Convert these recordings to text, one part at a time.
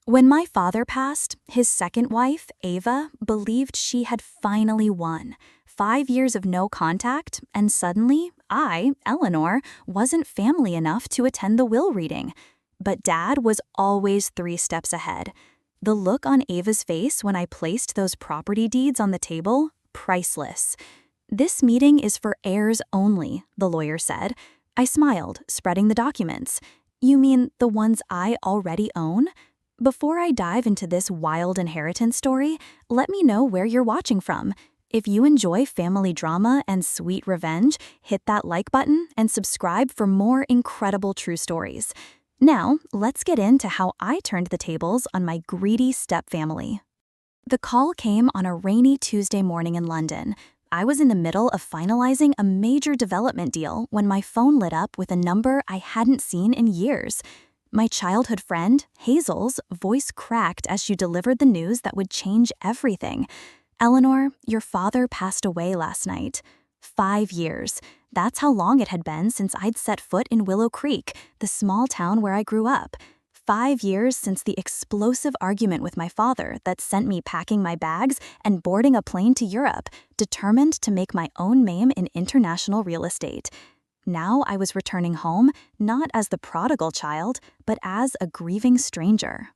When my father passed, his second wife, Ava, believed she had finally won. 5 years of no contact, and suddenly, I, Eleanor, wasn't family enough to attend the will reading. But Dad was always 3 steps ahead. The look on Ava's face when I placed those property deeds on the table, priceless. "This meeting is for heirs only," the lawyer said. I smiled, spreading the documents. "You mean the ones I already own?" Before I dive into this wild inheritance story, let me know where you're watching from. If you enjoy family drama and sweet revenge, hit that like button and subscribe for more incredible true stories. Now, let's get into how I turned the tables on my greedy stepfamily. The call came on a rainy Tuesday morning in London. I was in the middle of finalizing a major development deal when my phone lit up with a number I hadn't seen in years. My childhood friend, Hazel's, voice cracked as she delivered the news that would change everything. "Eleanor, your father passed away last night." 5 years. That's how long it had been since I'd set foot in Willow Creek, the small town where I grew up. 5 years since the explosive argument with my father that sent me packing my bags and boarding a plane to Europe, determined to make my own name in international real estate. Now I was returning home, not as the prodigal child, but as a grieving stranger.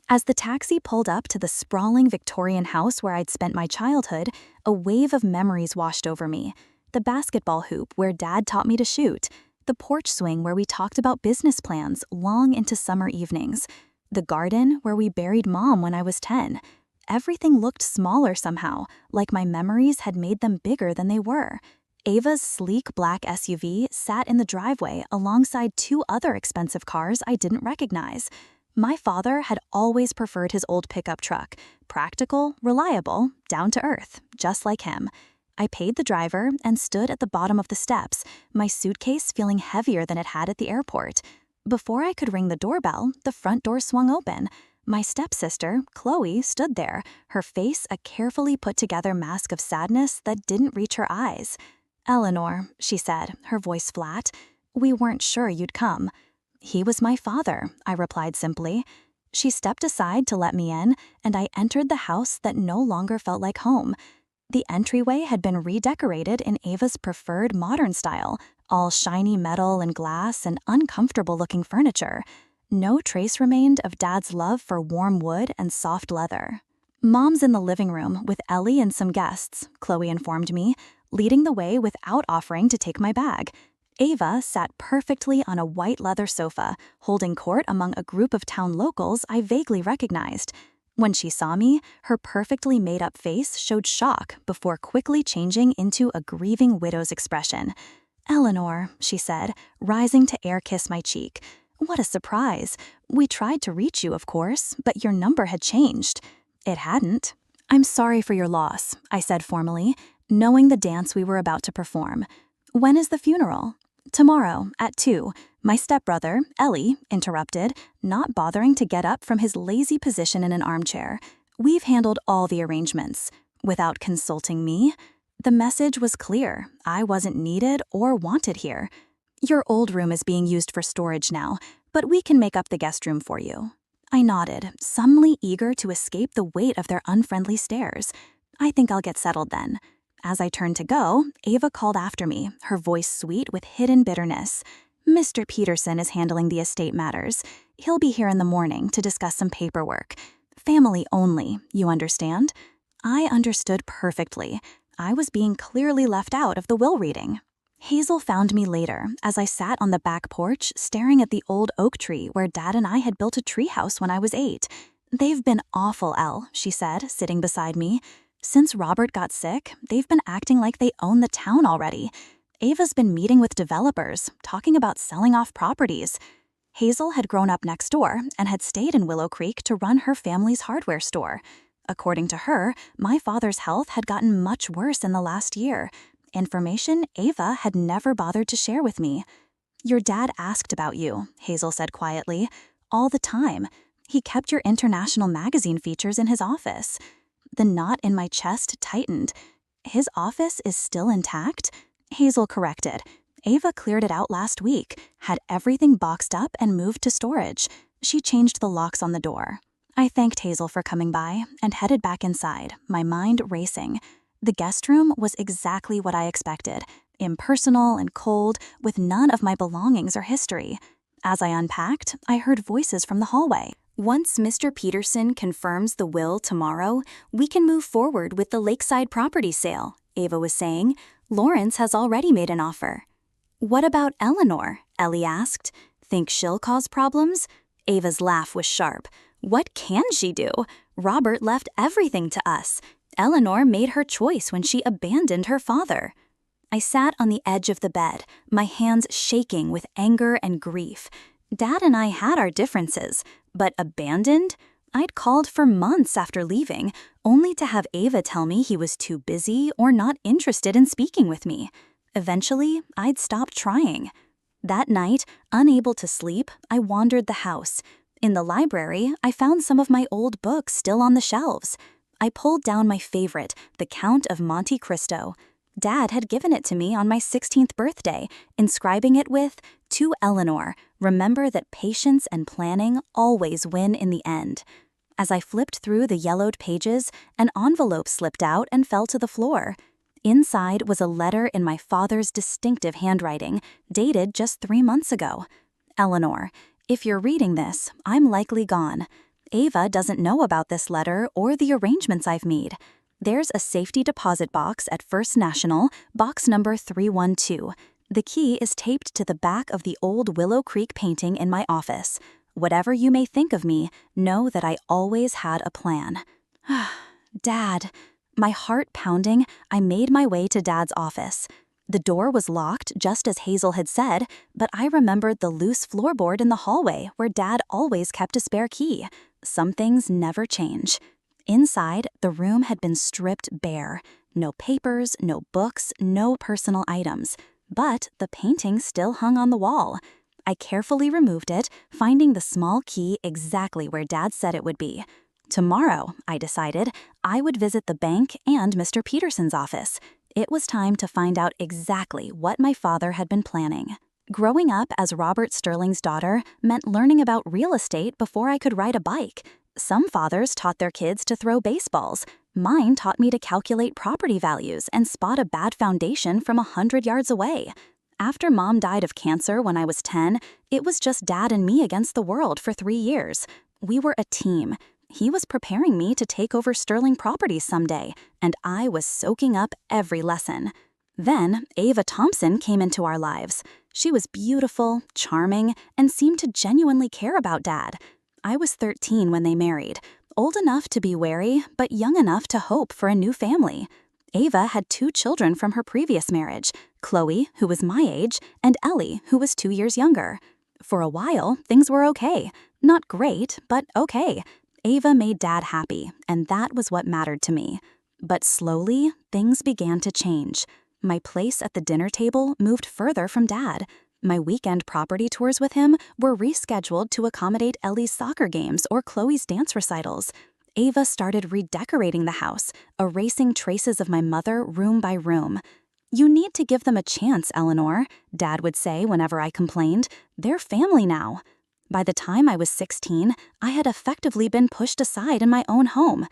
As the taxi pulled up to the sprawling Victorian house where I'd spent my childhood, a wave of memories washed over me. The basketball hoop where Dad taught me to shoot, the porch swing where we talked about business plans long into summer evenings, the garden where we buried Mom when I was 10. Everything looked smaller somehow, like my memories had made them bigger than they were. Ava's sleek black SUV sat in the driveway alongside 2 other expensive cars I didn't recognize. My father had always preferred his old pickup truck, practical, reliable, down to earth, just like him. I paid the driver and stood at the bottom of the steps, my suitcase feeling heavier than it had at the airport. Before I could ring the doorbell, the front door swung open. My stepsister, Chloe, stood there, her face a carefully put-together mask of sadness that didn't reach her eyes. "Eleanor," she said, her voice flat, "we weren't sure you'd come." "He was my father," I replied simply. She stepped aside to let me in, and I entered the house that no longer felt like home. The entryway had been redecorated in Ava's preferred modern style, all shiny metal and glass and uncomfortable-looking furniture. No trace remained of Dad's love for warm wood and soft leather. "Mom's in the living room with Ellie and some guests," Chloe informed me, leading the way without offering to take my bag. Ava sat perfectly on a white leather sofa, holding court among a group of town locals I vaguely recognized. When she saw me, her perfectly made-up face showed shock before quickly changing into a grieving widow's expression. "Eleanor," she said, rising to air-kiss my cheek. "What a surprise. We tried to reach you, of course, but your number had changed." It hadn't. "I'm sorry for your loss," I said formally, knowing the dance we were about to perform. "When is the funeral?" "Tomorrow, at 2. My stepbrother, Ellie, interrupted, not bothering to get up from his lazy position in an armchair. "We've handled all the arrangements." Without consulting me? The message was clear. I wasn't needed or wanted here. "Your old room is being used for storage now, but we can make up the guest room for you." I nodded, suddenly eager to escape the weight of their unfriendly stares. "I think I'll get settled then." As I turned to go, Ava called after me, her voice sweet with hidden bitterness. "Mr. Peterson is handling the estate matters. He'll be here in the morning to discuss some paperwork. Family only, you understand?" I understood perfectly. I was being clearly left out of the will reading. Hazel found me later as I sat on the back porch staring at the old oak tree where Dad and I had built a treehouse when I was 8. "They've been awful, Elle," she said, sitting beside me. "Since Robert got sick, they've been acting like they own the town already. Ava's been meeting with developers, talking about selling off properties." Hazel had grown up next door and had stayed in Willow Creek to run her family's hardware store. According to her, my father's health had gotten much worse in the last year, information Ava had never bothered to share with me. "Your dad asked about you," Hazel said quietly, "all the time. He kept your international magazine features in his office." The knot in my chest tightened. "His office is still intact?" Hazel corrected. "Ava cleared it out last week, had everything boxed up and moved to storage. She changed the locks on the door." I thanked Hazel for coming by and headed back inside, my mind racing. The guest room was exactly what I expected, impersonal and cold, with none of my belongings or history. As I unpacked, I heard voices from the hallway. Once Mr. Peterson confirms the will tomorrow, we can move forward with the lakeside property sale, Ava was saying. Lawrence has already made an offer. What about Eleanor? Ellie asked. Think she'll cause problems? Ava's laugh was sharp. What can she do? Robert left everything to us. Eleanor made her choice when she abandoned her father. I sat on the edge of the bed, my hands shaking with anger and grief. Dad and I had our differences, but abandoned? I'd called for months after leaving, only to have Ava tell me he was too busy or not interested in speaking with me. Eventually, I'd stopped trying. That night, unable to sleep, I wandered the house. In the library, I found some of my old books still on the shelves. I pulled down my favorite, The Count of Monte Cristo. Dad had given it to me on my 16th birthday, inscribing it with, "To Eleanor, remember that patience and planning always win in the end." As I flipped through the yellowed pages, an envelope slipped out and fell to the floor. Inside was a letter in my father's distinctive handwriting, dated just 3 months ago. Eleanor, if you're reading this, I'm likely gone. Ava doesn't know about this letter or the arrangements I've made. There's a safety deposit box at First National, box number 312. The key is taped to the back of the old Willow Creek painting in my office. Whatever you may think of me, know that I always had a plan. Dad. My heart pounding, I made my way to Dad's office. The door was locked, just as Hazel had said, but I remembered the loose floorboard in the hallway where Dad always kept a spare key. Some things never change. Inside, the room had been stripped bare. No papers, no books, no personal items. But the painting still hung on the wall. I carefully removed it, finding the small key exactly where Dad said it would be. Tomorrow, I decided, I would visit the bank and Mr. Peterson's office. It was time to find out exactly what my father had been planning. Growing up as Robert Sterling's daughter meant learning about real estate before I could ride a bike. Some fathers taught their kids to throw baseballs. Mine taught me to calculate property values and spot a bad foundation from 100 yards away. After Mom died of cancer when I was 10, it was just Dad and me against the world for 3 years. We were a team. He was preparing me to take over Sterling Properties someday, and I was soaking up every lesson. Then, Ava Thompson came into our lives. She was beautiful, charming, and seemed to genuinely care about Dad. I was 13 when they married, old enough to be wary, but young enough to hope for a new family. Ava had 2 children from her previous marriage, Chloe, who was my age, and Ellie, who was 2 years younger. For a while, things were okay. Not great, but okay. Ava made Dad happy, and that was what mattered to me. But slowly, things began to change. My place at the dinner table moved further from Dad. My weekend property tours with him were rescheduled to accommodate Ellie's soccer games or Chloe's dance recitals. Ava started redecorating the house, erasing traces of my mother room by room. "You need to give them a chance, Eleanor," Dad would say whenever I complained. "They're family now." By the time I was 16, I had effectively been pushed aside in my own home.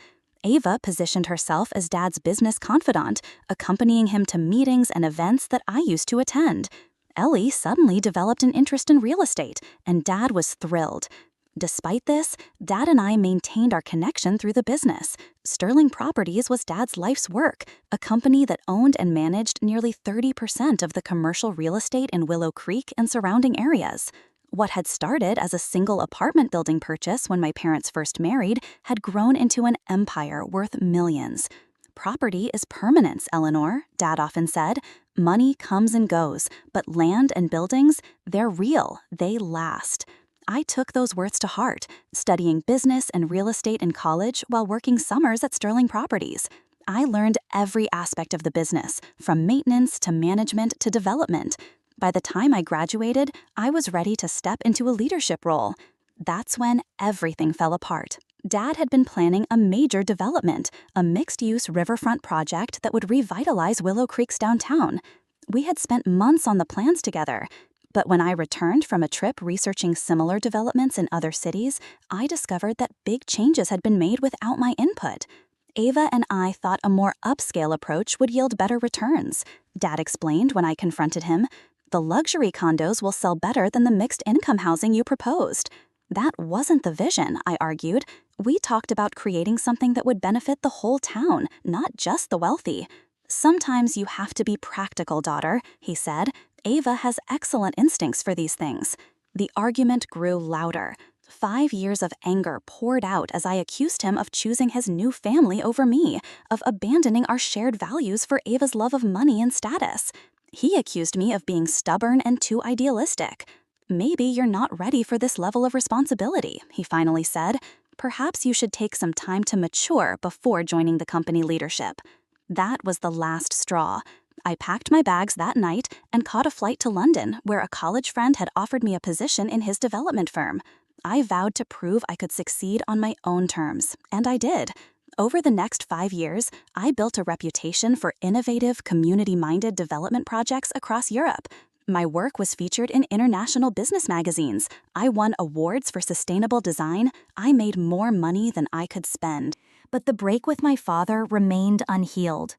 Ava positioned herself as Dad's business confidant, accompanying him to meetings and events that I used to attend. Ellie suddenly developed an interest in real estate, and Dad was thrilled. Despite this, Dad and I maintained our connection through the business. Sterling Properties was Dad's life's work, a company that owned and managed nearly 30% of the commercial real estate in Willow Creek and surrounding areas. What had started as a single apartment building purchase when my parents first married had grown into an empire worth millions. "Property is permanence, Eleanor," Dad often said. "Money comes and goes, but land and buildings, they're real, they last." I took those words to heart, studying business and real estate in college while working summers at Sterling Properties. I learned every aspect of the business, from maintenance to management to development. By the time I graduated, I was ready to step into a leadership role. That's when everything fell apart. Dad had been planning a major development, a mixed-use riverfront project that would revitalize Willow Creek's downtown. We had spent months on the plans together, But when I returned from a trip researching similar developments in other cities, I discovered that big changes had been made without my input. Ava and I thought a more upscale approach would yield better returns, Dad explained when I confronted him. The luxury condos will sell better than the mixed income housing you proposed. That wasn't the vision, I argued. We talked about creating something that would benefit the whole town, not just the wealthy. Sometimes you have to be practical, daughter, he said. Ava has excellent instincts for these things. The argument grew louder. 5 years of anger poured out as I accused him of choosing his new family over me, of abandoning our shared values for Ava's love of money and status. He accused me of being stubborn and too idealistic. Maybe you're not ready for this level of responsibility, he finally said. Perhaps you should take some time to mature before joining the company leadership. That was the last straw. I packed my bags that night and caught a flight to London, where a college friend had offered me a position in his development firm. I vowed to prove I could succeed on my own terms, and I did. Over the next 5 years, I built a reputation for innovative, community-minded development projects across Europe. My work was featured in international business magazines. I won awards for sustainable design. I made more money than I could spend. But the break with my father remained unhealed.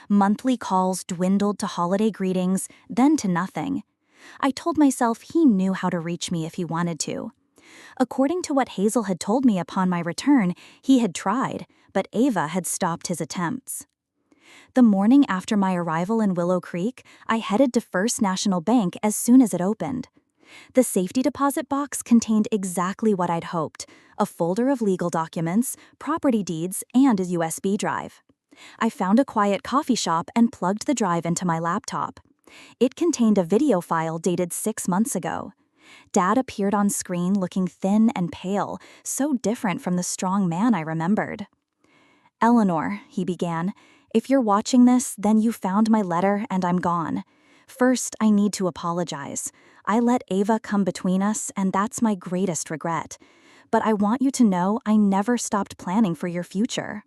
Monthly calls dwindled to holiday greetings, then to nothing. I told myself he knew how to reach me if he wanted to. According to what Hazel had told me upon my return, he had tried, but Ava had stopped his attempts. The morning after my arrival in Willow Creek, I headed to First National Bank as soon as it opened. The safety deposit box contained exactly what I'd hoped: a folder of legal documents, property deeds, and a USB drive. I found a quiet coffee shop and plugged the drive into my laptop. It contained a video file dated 6 months ago. Dad appeared on screen looking thin and pale, so different from the strong man I remembered. "Eleanor," he began, "if you're watching this, then you found my letter and I'm gone. First, I need to apologize. I let Ava come between us, and that's my greatest regret. But I want you to know I never stopped planning for your future."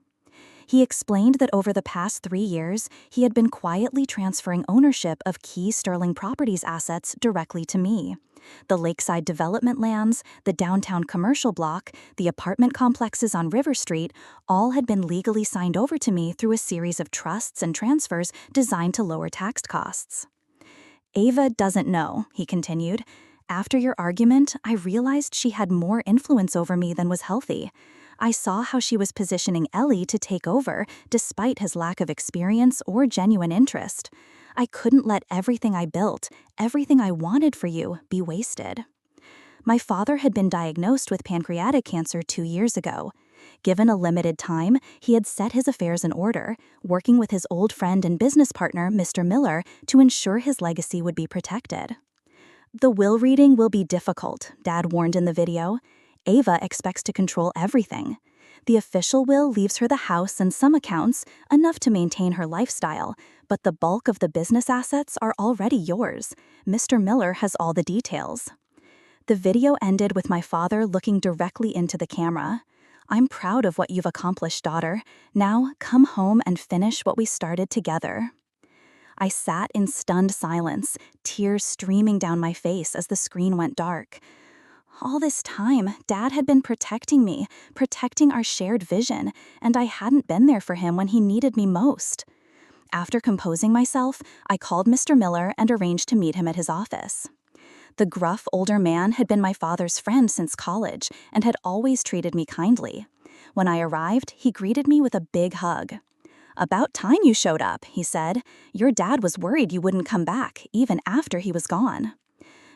He explained that over the past 3 years, he had been quietly transferring ownership of key Sterling Properties assets directly to me. The lakeside development lands, the downtown commercial block, the apartment complexes on River Street, all had been legally signed over to me through a series of trusts and transfers designed to lower tax costs. "Ava doesn't know," he continued. "After your argument, I realized she had more influence over me than was healthy. I saw how she was positioning Ellie to take over, despite his lack of experience or genuine interest. I couldn't let everything I built, everything I wanted for you, be wasted." My father had been diagnosed with pancreatic cancer 2 years ago. Given a limited time, he had set his affairs in order, working with his old friend and business partner, Mr. Miller, to ensure his legacy would be protected. "The will reading will be difficult," Dad warned in the video. "Ava expects to control everything. The official will leaves her the house and some accounts, enough to maintain her lifestyle, but the bulk of the business assets are already yours. Mr. Miller has all the details." The video ended with my father looking directly into the camera. "I'm proud of what you've accomplished, daughter. Now, come home and finish what we started together." I sat in stunned silence, tears streaming down my face as the screen went dark. All this time, Dad had been protecting me, protecting our shared vision, and I hadn't been there for him when he needed me most. After composing myself, I called Mr. Miller and arranged to meet him at his office. The gruff older man had been my father's friend since college and had always treated me kindly. When I arrived, he greeted me with a big hug. "About time you showed up," he said. "Your dad was worried you wouldn't come back, even after he was gone."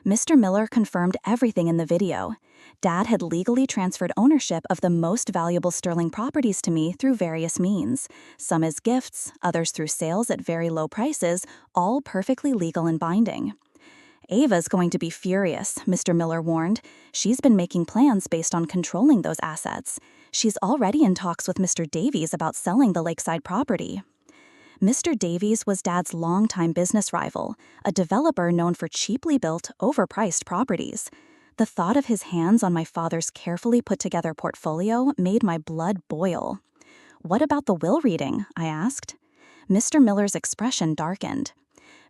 Mr. Miller confirmed everything in the video. Dad had legally transferred ownership of the most valuable Sterling properties to me through various means, some as gifts, others through sales at very low prices, all perfectly legal and binding. "Ava's going to be furious," Mr. Miller warned. "She's been making plans based on controlling those assets. She's already in talks with Mr. Davies about selling the lakeside property." Mr. Davies was Dad's longtime business rival, a developer known for cheaply built, overpriced properties. The thought of his hands on my father's carefully put-together portfolio made my blood boil. "What about the will reading?" I asked. Mr. Miller's expression darkened.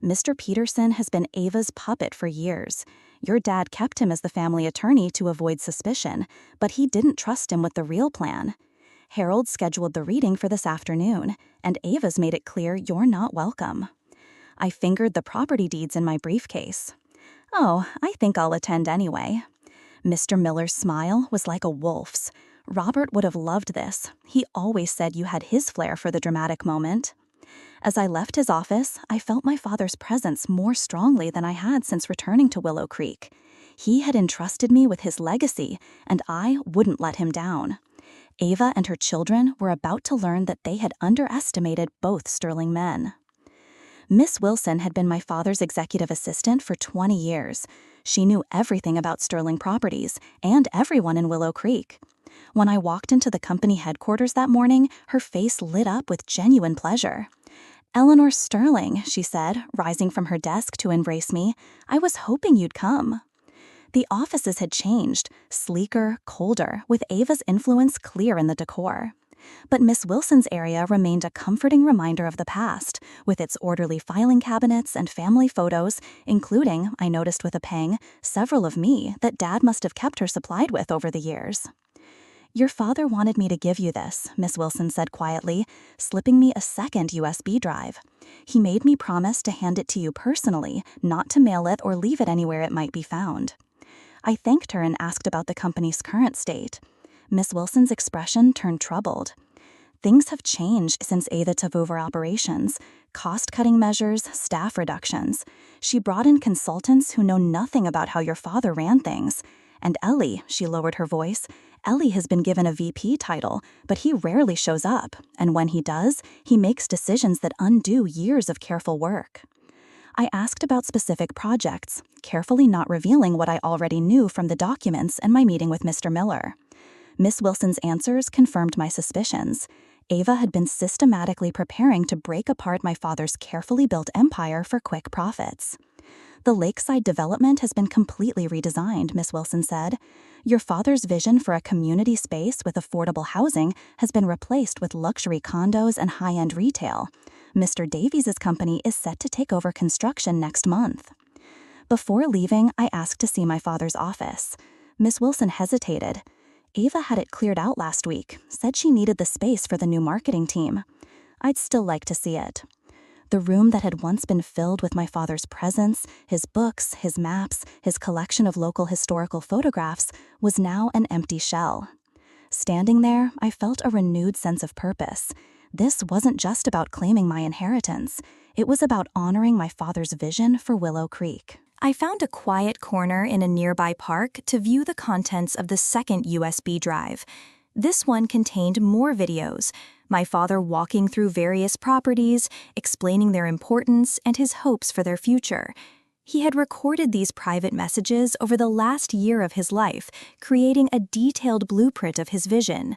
Mr. Peterson has been Ava's puppet for years. Your dad kept him as the family attorney to avoid suspicion, but he didn't trust him with the real plan. Harold scheduled the reading for this afternoon, and Ava's made it clear you're not welcome. I fingered the property deeds in my briefcase. Oh, I think I'll attend anyway. Mr. Miller's smile was like a wolf's. Robert would have loved this. He always said you had his flair for the dramatic moment. As I left his office, I felt my father's presence more strongly than I had since returning to Willow Creek. He had entrusted me with his legacy, and I wouldn't let him down. Ava and her children were about to learn that they had underestimated both sterling men. Miss Wilson had been my father's executive assistant for 20 years. She knew everything about Sterling Properties and everyone in Willow Creek. When I walked into the company headquarters that morning, her face lit up with genuine pleasure. "Eleanor Sterling," she said, rising from her desk to embrace me. "I was hoping you'd come." The offices had changed, sleeker, colder, with Ava's influence clear in the decor. But Miss Wilson's area remained a comforting reminder of the past, with its orderly filing cabinets and family photos, including, I noticed with a pang, several of me that Dad must have kept her supplied with over the years. "Your father wanted me to give you this," Miss Wilson said quietly, slipping me a second USB drive. "He made me promise to hand it to you personally, not to mail it or leave it anywhere it might be found." I thanked her and asked about the company's current state. Miss Wilson's expression turned troubled. "Things have changed since Ava took over operations. Cost-cutting measures, staff reductions. She brought in consultants who know nothing about how your father ran things. And Ellie," she lowered her voice, "Ellie has been given a VP title, but he rarely shows up, and when he does, he makes decisions that undo years of careful work." I asked about specific projects, carefully not revealing what I already knew from the documents and my meeting with Mr. Miller. Miss Wilson's answers confirmed my suspicions. Ava had been systematically preparing to break apart my father's carefully built empire for quick profits. "The lakeside development has been completely redesigned," Miss Wilson said. "Your father's vision for a community space with affordable housing has been replaced with luxury condos and high-end retail. Mr. Davies' company is set to take over construction next month." Before leaving, I asked to see my father's office. Miss Wilson hesitated. "Ava had it cleared out last week, said she needed the space for the new marketing team." "I'd still like to see it." The room that had once been filled with my father's presence, his books, his maps, his collection of local historical photographs, was now an empty shell. Standing there, I felt a renewed sense of purpose. This wasn't just about claiming my inheritance. It was about honoring my father's vision for Willow Creek. I found a quiet corner in a nearby park to view the contents of the second USB drive. This one contained more videos, my father walking through various properties, explaining their importance and his hopes for their future. He had recorded these private messages over the last year of his life, creating a detailed blueprint of his vision.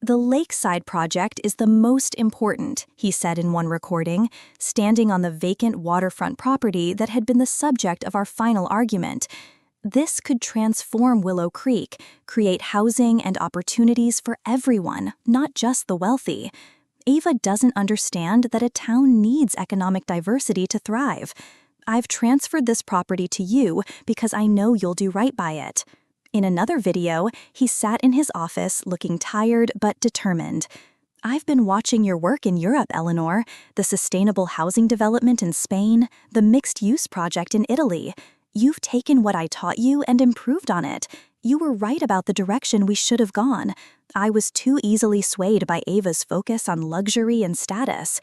"The lakeside project is the most important," he said in one recording, standing on the vacant waterfront property that had been the subject of our final argument. "This could transform Willow Creek, create housing and opportunities for everyone, not just the wealthy. Ava doesn't understand that a town needs economic diversity to thrive. I've transferred this property to you because I know you'll do right by it." In another video, he sat in his office looking tired but determined. "I've been watching your work in Europe, Eleanor, the sustainable housing development in Spain, the mixed-use project in Italy. You've taken what I taught you and improved on it. You were right about the direction we should have gone. I was too easily swayed by Ava's focus on luxury and status."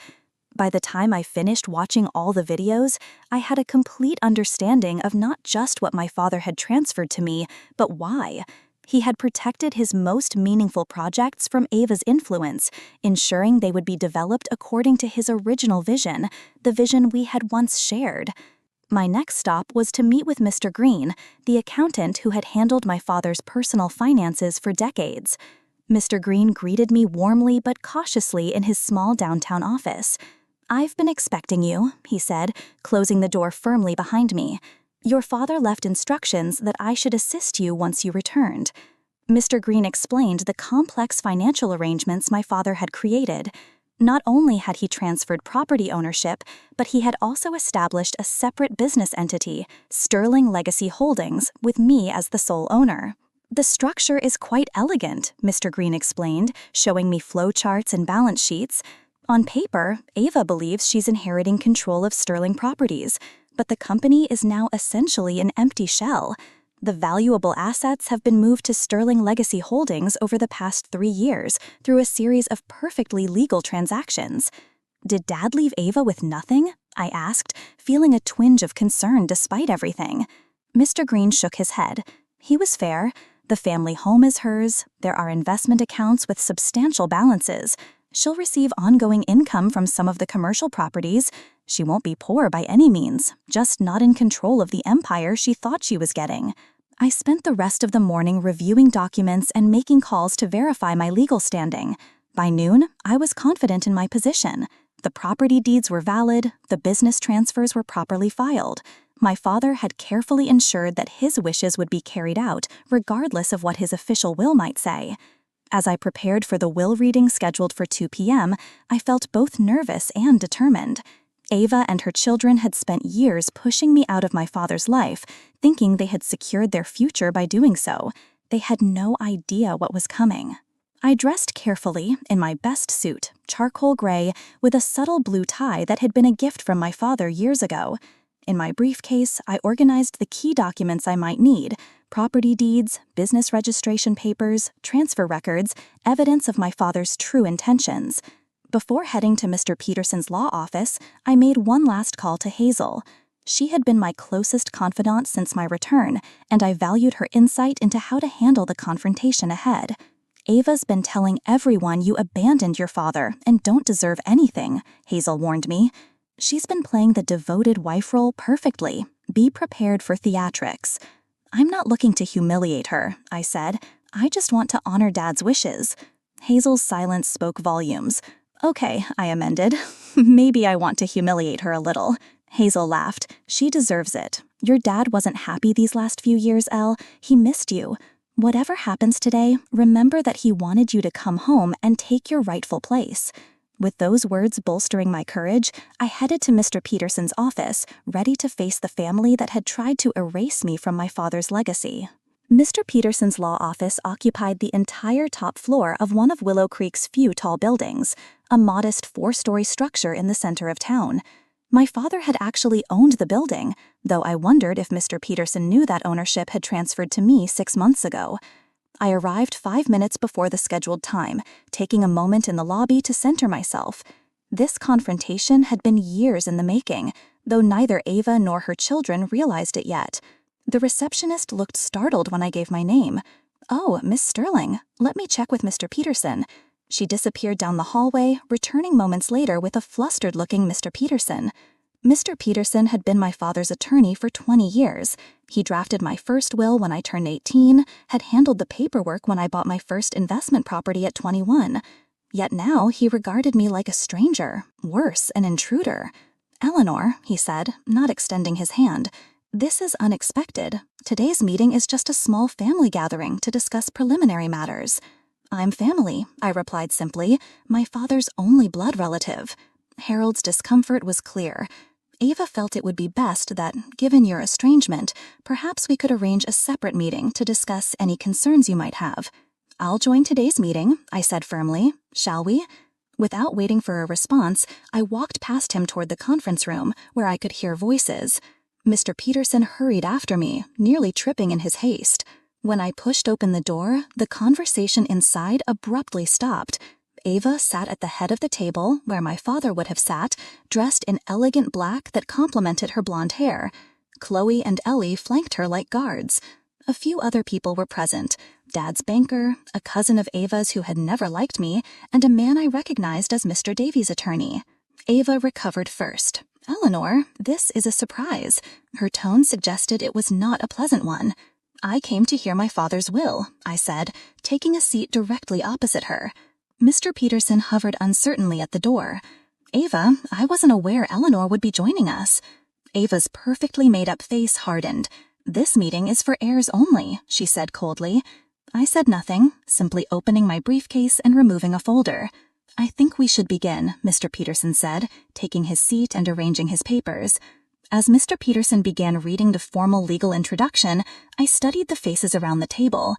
By the time I finished watching all the videos, I had a complete understanding of not just what my father had transferred to me, but why. He had protected his most meaningful projects from Ava's influence, ensuring they would be developed according to his original vision, the vision we had once shared. My next stop was to meet with Mr. Green, the accountant who had handled my father's personal finances for decades. Mr. Green greeted me warmly but cautiously in his small downtown office. "I've been expecting you," he said, closing the door firmly behind me. "Your father left instructions that I should assist you once you returned." Mr. Green explained the complex financial arrangements my father had created. Not only had he transferred property ownership, but he had also established a separate business entity, Sterling Legacy Holdings, with me as the sole owner. The structure is quite elegant, Mr. Green explained, showing me flowcharts and balance sheets. On paper, Ava believes she's inheriting control of Sterling Properties, but the company is now essentially an empty shell. The valuable assets have been moved to Sterling Legacy Holdings over the past 3 years through a series of perfectly legal transactions. Did Dad leave Ava with nothing? I asked, feeling a twinge of concern despite everything. Mr. Green shook his head. He was fair. The family home is hers. There are investment accounts with substantial balances. She'll receive ongoing income from some of the commercial properties. She won't be poor by any means, just not in control of the empire she thought she was getting. I spent the rest of the morning reviewing documents and making calls to verify my legal standing. By noon, I was confident in my position. The property deeds were valid, the business transfers were properly filed. My father had carefully ensured that his wishes would be carried out, regardless of what his official will might say. As I prepared for the will reading scheduled for 2 p.m., I felt both nervous and determined. Ava and her children had spent years pushing me out of my father's life, thinking they had secured their future by doing so. They had no idea what was coming. I dressed carefully in my best suit, charcoal gray, with a subtle blue tie that had been a gift from my father years ago. In my briefcase, I organized the key documents I might need: property deeds, business registration papers, transfer records, evidence of my father's true intentions. Before heading to Mr. Peterson's law office, I made one last call to Hazel. She had been my closest confidant since my return, and I valued her insight into how to handle the confrontation ahead. Ava's been telling everyone you abandoned your father and don't deserve anything, Hazel warned me. She's been playing the devoted wife role perfectly. Be prepared for theatrics. I'm not looking to humiliate her, I said. I just want to honor Dad's wishes. Hazel's silence spoke volumes. Okay, I amended. Maybe I want to humiliate her a little. Hazel laughed. She deserves it. Your dad wasn't happy these last few years, Elle. He missed you. Whatever happens today, remember that he wanted you to come home and take your rightful place. With those words bolstering my courage, I headed to Mr. Peterson's office, ready to face the family that had tried to erase me from my father's legacy. Mr. Peterson's law office occupied the entire top floor of one of Willow Creek's few tall buildings, a modest 4-story structure in the center of town. My father had actually owned the building, though I wondered if Mr. Peterson knew that ownership had transferred to me 6 months ago. I arrived 5 minutes before the scheduled time, taking a moment in the lobby to center myself. This confrontation had been years in the making, though neither Ava nor her children realized it yet. The receptionist looked startled when I gave my name. "Oh, Miss Sterling, let me check with Mr. Peterson." She disappeared down the hallway, returning moments later with a flustered-looking Mr. Peterson. Mr. Peterson had been my father's attorney for 20 years. He drafted my first will when I turned 18, had handled the paperwork when I bought my first investment property at 21. Yet now he regarded me like a stranger, worse, an intruder. "Eleanor," he said, not extending his hand, "this is unexpected. Today's meeting is just a small family gathering to discuss preliminary matters." "I'm family," I replied simply, "my father's only blood relative." Harold's discomfort was clear. Ava felt it would be best that, given your estrangement, perhaps we could arrange a separate meeting to discuss any concerns you might have. "I'll join today's meeting," I said firmly. "Shall we?" Without waiting for a response, I walked past him toward the conference room, where I could hear voices. Mr. Peterson hurried after me, nearly tripping in his haste. When I pushed open the door, the conversation inside abruptly stopped. Ava sat at the head of the table, where my father would have sat, dressed in elegant black that complemented her blonde hair. Chloe and Ellie flanked her like guards. A few other people were present: Dad's banker, a cousin of Ava's who had never liked me, and a man I recognized as Mr. Davies' attorney. Ava recovered first. "Eleanor, this is a surprise." Her tone suggested it was not a pleasant one. "I came to hear my father's will," I said, taking a seat directly opposite her. Mr. Peterson hovered uncertainly at the door. "Ava, I wasn't aware Eleanor would be joining us." Ava's perfectly made-up face hardened. "This meeting is for heirs only," she said coldly. I said nothing, simply opening my briefcase and removing a folder. "I think we should begin," Mr. Peterson said, taking his seat and arranging his papers. As Mr. Peterson began reading the formal legal introduction, I studied the faces around the table.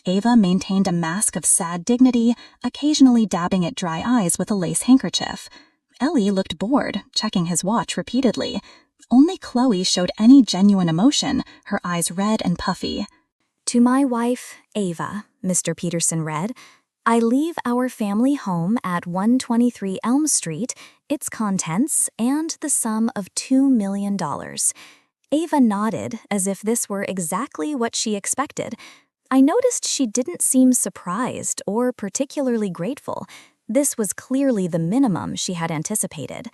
Ava maintained a mask of sad dignity, occasionally dabbing at dry eyes with a lace handkerchief. Ellie looked bored, checking his watch repeatedly. Only Chloe showed any genuine emotion, her eyes red and puffy. "To my wife, Ava," Mr. Peterson read, "I leave our family home at 123 Elm Street, its contents, and the sum of $2 million. Ava nodded as if this were exactly what she expected. I noticed she didn't seem surprised or particularly grateful. This was clearly the minimum she had anticipated.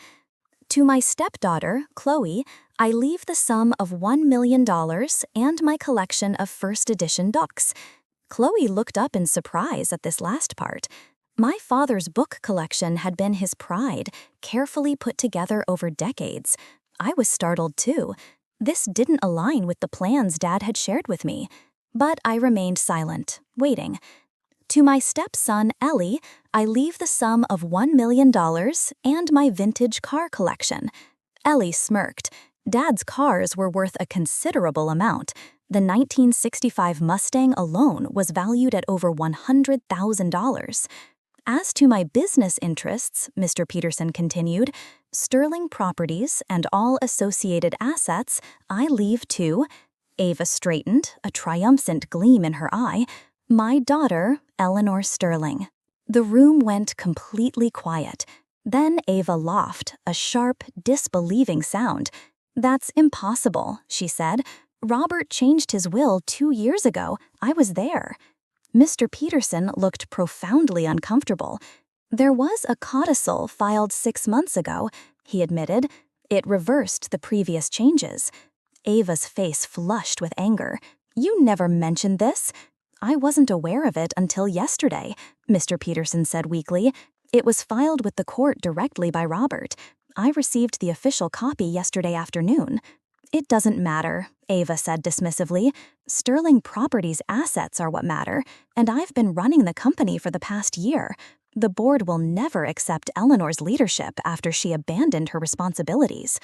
"To my stepdaughter, Chloe, I leave the sum of $1 million and my collection of first edition books." Chloe looked up in surprise at this last part. My father's book collection had been his pride, carefully put together over decades. I was startled too. This didn't align with the plans Dad had shared with me. But I remained silent, waiting. "To my stepson, Ellie, I leave the sum of $1 million and my vintage car collection." Ellie smirked. Dad's cars were worth a considerable amount. The 1965 Mustang alone was valued at over $100,000. "As to my business interests," Mr. Peterson continued, "Sterling Properties and all associated assets, I leave to—" Ava straightened, a triumphant gleam in her eye, "my daughter, Eleanor Sterling." The room went completely quiet. Then Ava laughed, a sharp, disbelieving sound. "That's impossible," she said. "Robert changed his will 2 years ago. I was there." Mr. Peterson looked profoundly uncomfortable. "There was a codicil filed 6 months ago," he admitted. "It reversed the previous changes." Ava's face flushed with anger. "You never mentioned this." "I wasn't aware of it until yesterday," Mr. Peterson said weakly. "It was filed with the court directly by Robert. I received the official copy yesterday afternoon." "It doesn't matter," Ava said dismissively. "Sterling Properties' assets are what matter, and I've been running the company for the past year. The board will never accept Eleanor's leadership after she abandoned her responsibilities."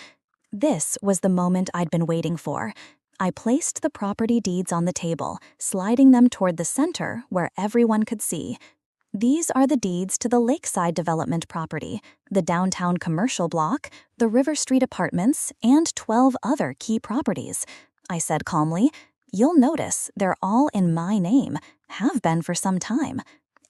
This was the moment I'd been waiting for. I placed the property deeds on the table, sliding them toward the center where everyone could see. "These are the deeds to the Lakeside Development property, the downtown commercial block, the River Street apartments, and 12 other key properties," I said calmly. "You'll notice they're all in my name, have been for some time."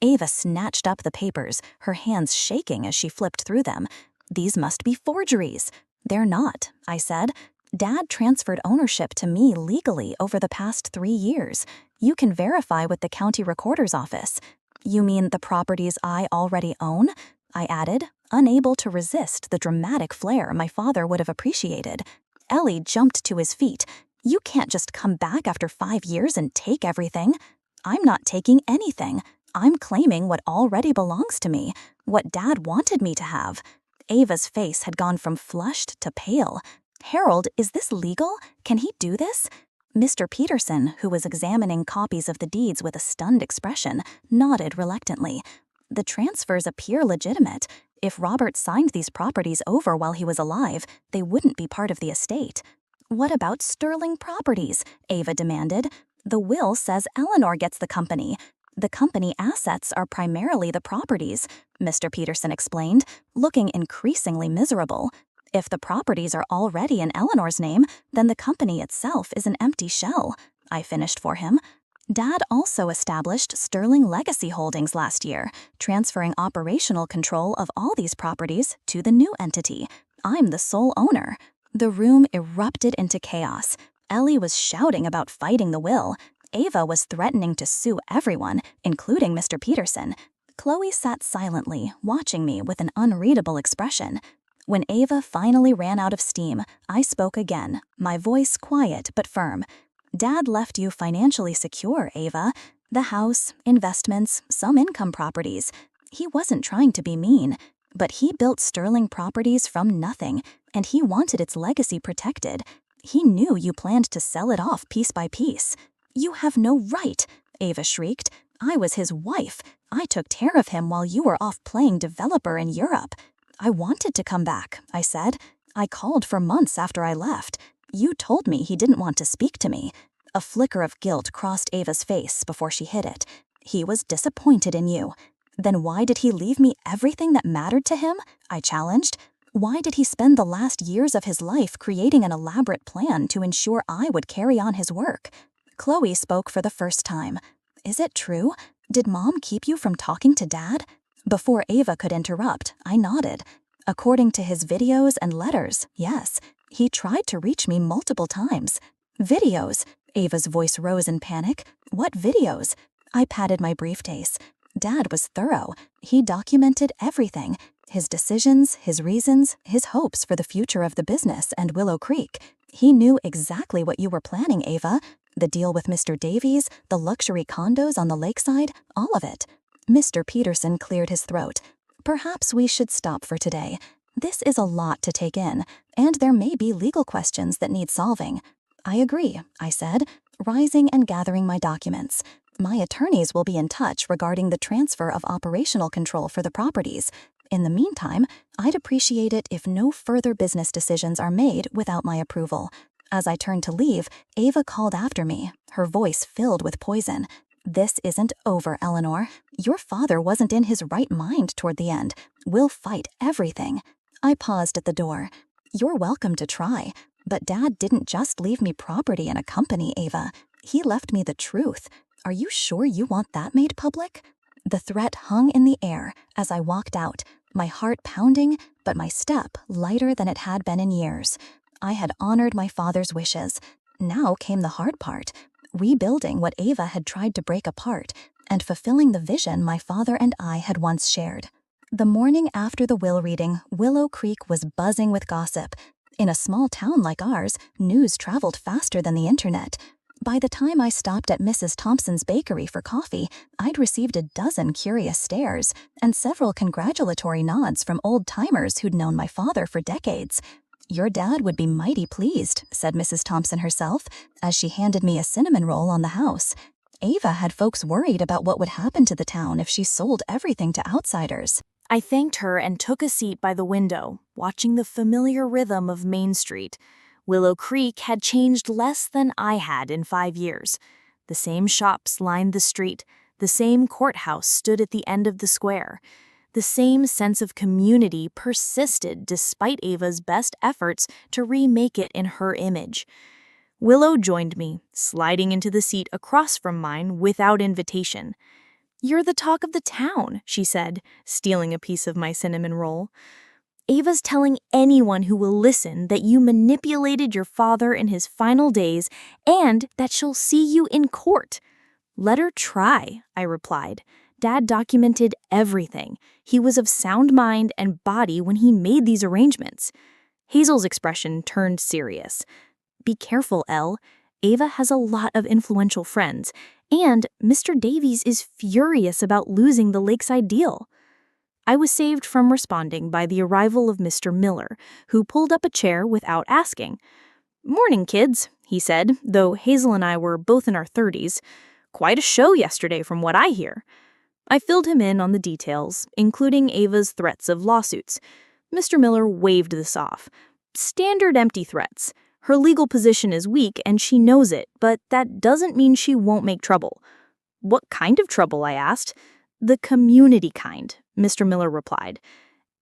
Ava snatched up the papers, her hands shaking as she flipped through them. "These must be forgeries." "They're not," I said. "Dad transferred ownership to me legally over the past 3 years. You can verify with the county recorder's office." "You mean the properties I already own?" I added, unable to resist the dramatic flair my father would have appreciated. Ellie jumped to his feet. "You can't just come back after 5 years and take everything." "I'm not taking anything. I'm claiming what already belongs to me, what Dad wanted me to have." Ava's face had gone from flushed to pale. "Harold, is this legal? Can he do this?" Mr. Peterson, who was examining copies of the deeds with a stunned expression, nodded reluctantly. "The transfers appear legitimate. If Robert signed these properties over while he was alive, they wouldn't be part of the estate." "What about Sterling Properties?" Ava demanded. "The will says Eleanor gets the company." "The company assets are primarily the properties," Mr. Peterson explained, looking increasingly miserable. "If the properties are already in Eleanor's name, then the company itself is an empty shell," I finished for him. "Dad also established Sterling Legacy Holdings last year, transferring operational control of all these properties to the new entity. I'm the sole owner." The room erupted into chaos. Ellie was shouting about fighting the will. Ava was threatening to sue everyone, including Mr. Peterson. Chloe sat silently, watching me with an unreadable expression. When Ava finally ran out of steam, I spoke again, my voice quiet but firm. "Dad left you financially secure, Ava. The house, investments, some income properties. He wasn't trying to be mean, but he built Sterling Properties from nothing, and he wanted its legacy protected. He knew you planned to sell it off piece by piece." "You have no right," Ava shrieked. I was his wife. I took care of him while you were off playing developer in Europe. I wanted to come back, I said. I called for months after I left. You told me he didn't want to speak to me. A flicker of guilt crossed Ava's face before she hid it. He was disappointed in you. Then why did he leave me everything that mattered to him? I challenged. Why did he spend the last years of his life creating an elaborate plan to ensure I would carry on his work? Chloe spoke for the first time. Is it true? Did Mom keep you from talking to Dad? Before Ava could interrupt, I nodded. According to his videos and letters, yes. He tried to reach me multiple times. Videos? Ava's voice rose in panic. What videos? I patted my briefcase. Dad was thorough. He documented everything. His decisions, his reasons, his hopes for the future of the business and Willow Creek. He knew exactly what you were planning, Ava. The deal with Mr. Davies, the luxury condos on the lakeside, all of it. Mr. Peterson cleared his throat. Perhaps we should stop for today. This is a lot to take in, and there may be legal questions that need solving. I agree, I said, rising and gathering my documents. My attorneys will be in touch regarding the transfer of operational control for the properties. In the meantime, I'd appreciate it if no further business decisions are made without my approval. As I turned to leave, Ava called after me, her voice filled with poison. This isn't over, Eleanor. Your father wasn't in his right mind toward the end. We'll fight everything. I paused at the door. You're welcome to try, but Dad didn't just leave me property and a company, Ava. He left me the truth. Are you sure you want that made public? The threat hung in the air as I walked out, my heart pounding, but my step lighter than it had been in years. I had honored my father's wishes. Now came the hard part, rebuilding what Ava had tried to break apart and fulfilling the vision my father and I had once shared. The morning after the will reading, Willow Creek was buzzing with gossip. In a small town like ours, news traveled faster than the internet. By the time I stopped at Mrs. Thompson's bakery for coffee, I'd received a dozen curious stares and several congratulatory nods from old-timers who'd known my father for decades. Your dad would be mighty pleased, said Mrs. Thompson herself, as she handed me a cinnamon roll on the house. Ava had folks worried about what would happen to the town if she sold everything to outsiders. I thanked her and took a seat by the window, watching the familiar rhythm of Main Street. Willow Creek had changed less than I had in 5 years. The same shops lined the street, the same courthouse stood at the end of the square. The same sense of community persisted despite Ava's best efforts to remake it in her image. Willow joined me, sliding into the seat across from mine without invitation. "You're the talk of the town," she said, stealing a piece of my cinnamon roll. "Ava's telling anyone who will listen that you manipulated your father in his final days and that she'll see you in court." "Let her try," I replied. Dad documented everything. He was of sound mind and body when he made these arrangements. Hazel's expression turned serious. "Be careful, Elle. Ava has a lot of influential friends, and Mr. Davies is furious about losing the lakeside deal." I was saved from responding by the arrival of Mr. Miller, who pulled up a chair without asking. "Morning, kids," he said, though Hazel and I were both in our 30s. "Quite a show yesterday from what I hear." I filled him in on the details, including Ava's threats of lawsuits. Mr. Miller waved this off. "Standard empty threats. Her legal position is weak and she knows it, but that doesn't mean she won't make trouble." "What kind of trouble?" I asked. "The community kind," Mr. Miller replied.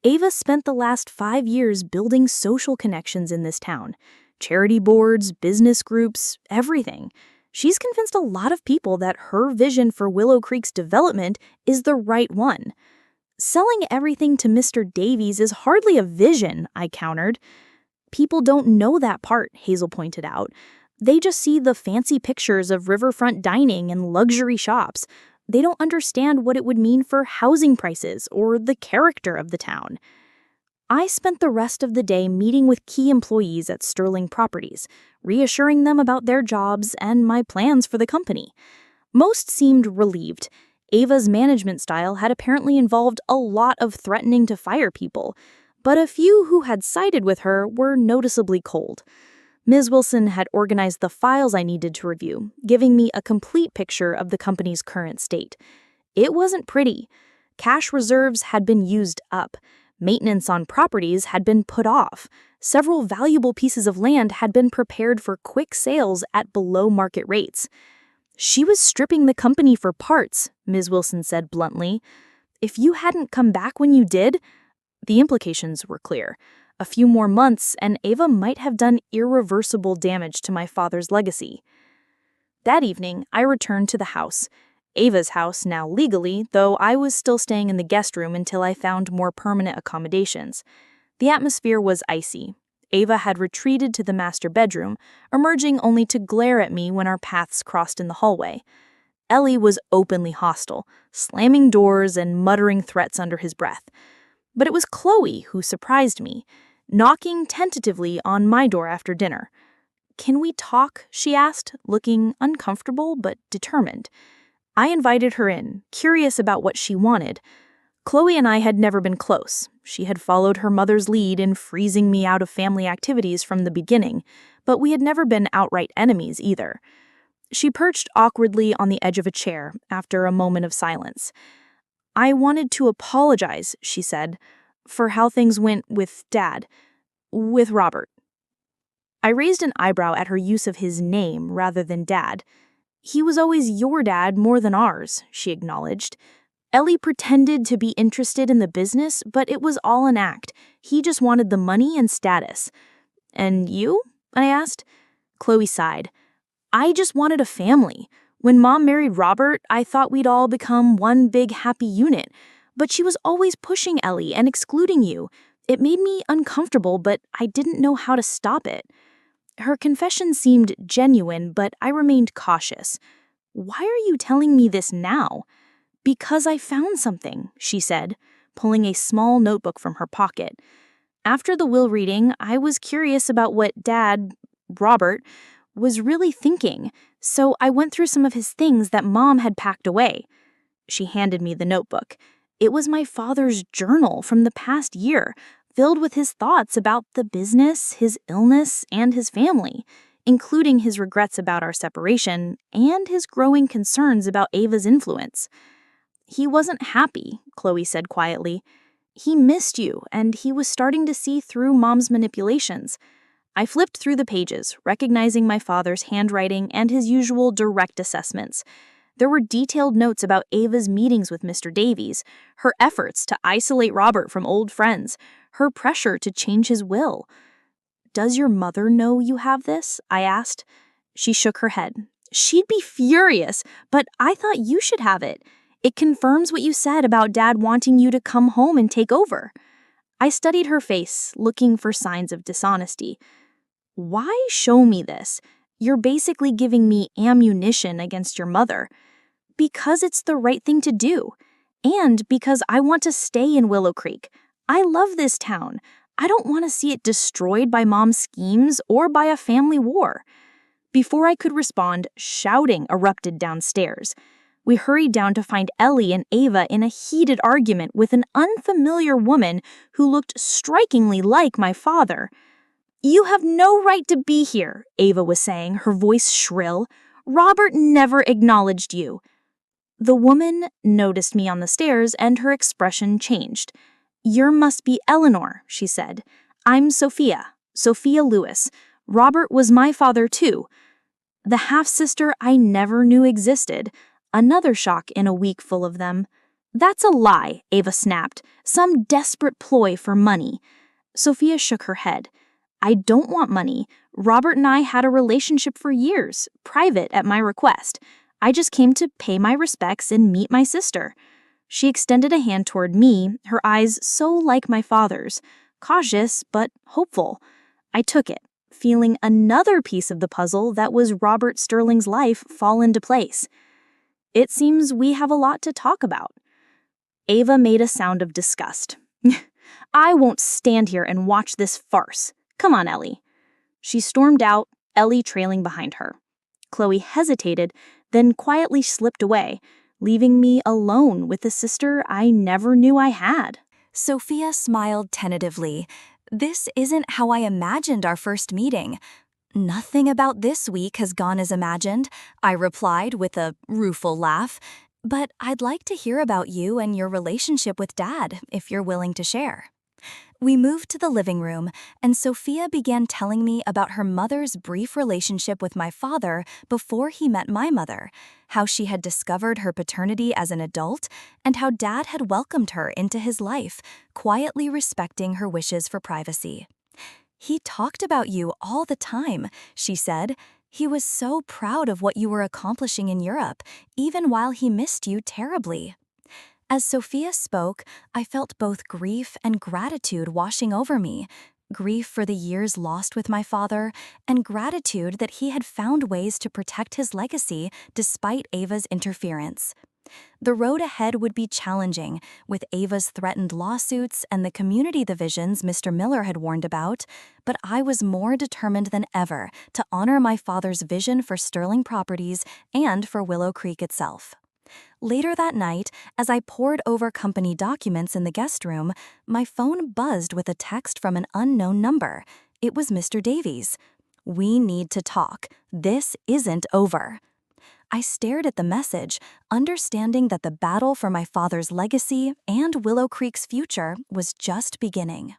"Ava spent the last 5 years building social connections in this town. Charity boards, business groups, everything. She's convinced a lot of people that her vision for Willow Creek's development is the right one." "Selling everything to Mr. Davies is hardly a vision," I countered. "People don't know that part," Hazel pointed out. "They just see the fancy pictures of riverfront dining and luxury shops. They don't understand what it would mean for housing prices or the character of the town." I spent the rest of the day meeting with key employees at Sterling Properties, reassuring them about their jobs and my plans for the company. Most seemed relieved. Ava's management style had apparently involved a lot of threatening to fire people, but a few who had sided with her were noticeably cold. Ms. Wilson had organized the files I needed to review, giving me a complete picture of the company's current state. It wasn't pretty. Cash reserves had been used up. Maintenance on properties had been put off. Several valuable pieces of land had been prepared for quick sales at below-market rates. "She was stripping the company for parts," Ms. Wilson said bluntly. "If you hadn't come back when you did..." The implications were clear. A few more months, and Ava might have done irreversible damage to my father's legacy. That evening, I returned to the house. Ava's house now legally, though I was still staying in the guest room until I found more permanent accommodations. The atmosphere was icy. Ava had retreated to the master bedroom, emerging only to glare at me when our paths crossed in the hallway. Ellie was openly hostile, slamming doors and muttering threats under his breath. But it was Chloe who surprised me, knocking tentatively on my door after dinner. "Can we talk?" she asked, looking uncomfortable but determined. I invited her in, curious about what she wanted. Chloe and I had never been close. She had followed her mother's lead in freezing me out of family activities from the beginning, but we had never been outright enemies either. She perched awkwardly on the edge of a chair after a moment of silence. "I wanted to apologize," she said, "for how things went with Dad. With Robert." I raised an eyebrow at her use of his name rather than Dad. "He was always your dad more than ours," she acknowledged. "Ellie pretended to be interested in the business, but it was all an act. He just wanted the money and status." "And you?" I asked. Chloe sighed. "I just wanted a family. When Mom married Robert, I thought we'd all become one big happy unit. But she was always pushing Ellie and excluding you. It made me uncomfortable, but I didn't know how to stop it." Her confession seemed genuine, but I remained cautious. "Why are you telling me this now?" "Because I found something," she said, pulling a small notebook from her pocket. "After the will reading, I was curious about what Dad, Robert, was really thinking, so I went through some of his things that Mom had packed away." She handed me the notebook. It was my father's journal from the past year, filled with his thoughts about the business, his illness, and his family, including his regrets about our separation and his growing concerns about Ava's influence. "He wasn't happy," Chloe said quietly. "He missed you, and he was starting to see through Mom's manipulations." I flipped through the pages, recognizing my father's handwriting and his usual direct assessments. There were detailed notes about Ava's meetings with Mr. Davies, her efforts to isolate Robert from old friends, her pressure to change his will. "Does your mother know you have this?" I asked. She shook her head. "She'd be furious, but I thought you should have it. It confirms what you said about Dad wanting you to come home and take over." I studied her face, looking for signs of dishonesty. "Why show me this? You're basically giving me ammunition against your mother." "Because it's the right thing to do. And because I want to stay in Willow Creek. I love this town. I don't want to see it destroyed by Mom's schemes or by a family war." Before I could respond, shouting erupted downstairs. We hurried down to find Ellie and Ava in a heated argument with an unfamiliar woman who looked strikingly like my father. "You have no right to be here," Ava was saying, her voice shrill. "Robert never acknowledged you." The woman noticed me on the stairs, and her expression changed. "You must be Eleanor," she said. "I'm Sophia Lewis. Robert was my father, too." The half-sister I never knew existed. Another shock in a week full of them. "That's a lie," Ava snapped. "Some desperate ploy for money." Sophia shook her head. "I don't want money. Robert and I had a relationship for years, private at my request. I just came to pay my respects and meet my sister." She extended a hand toward me, her eyes so like my father's, cautious but hopeful. I took it, feeling another piece of the puzzle that was Robert Sterling's life fall into place. "It seems we have a lot to talk about." Ava made a sound of disgust. "I won't stand here and watch this farce. Come on, Ellie." She stormed out, Ellie trailing behind her. Chloe hesitated, then quietly slipped away, leaving me alone with the sister I never knew I had. Sophia smiled tentatively. "This isn't how I imagined our first meeting. Nothing about this week has gone as imagined, I replied with a rueful laugh. But I'd like to hear about you and your relationship with Dad, if you're willing to share. We moved to the living room, and Sophia began telling me about her mother's brief relationship with my father before he met my mother, how she had discovered her paternity as an adult, and how Dad had welcomed her into his life, quietly respecting her wishes for privacy. "He talked about you all the time," she said. "He was so proud of what you were accomplishing in Europe, even while he missed you terribly." As Sophia spoke, I felt both grief and gratitude washing over me. Grief for the years lost with my father, and gratitude that he had found ways to protect his legacy despite Ava's interference. The road ahead would be challenging, with Ava's threatened lawsuits and the community divisions Mr. Miller had warned about, but I was more determined than ever to honor my father's vision for Sterling Properties and for Willow Creek itself. Later that night, as I pored over company documents in the guest room, my phone buzzed with a text from an unknown number. It was Mr. Davies. "We need to talk. This isn't over." I stared at the message, understanding that the battle for my father's legacy and Willow Creek's future was just beginning.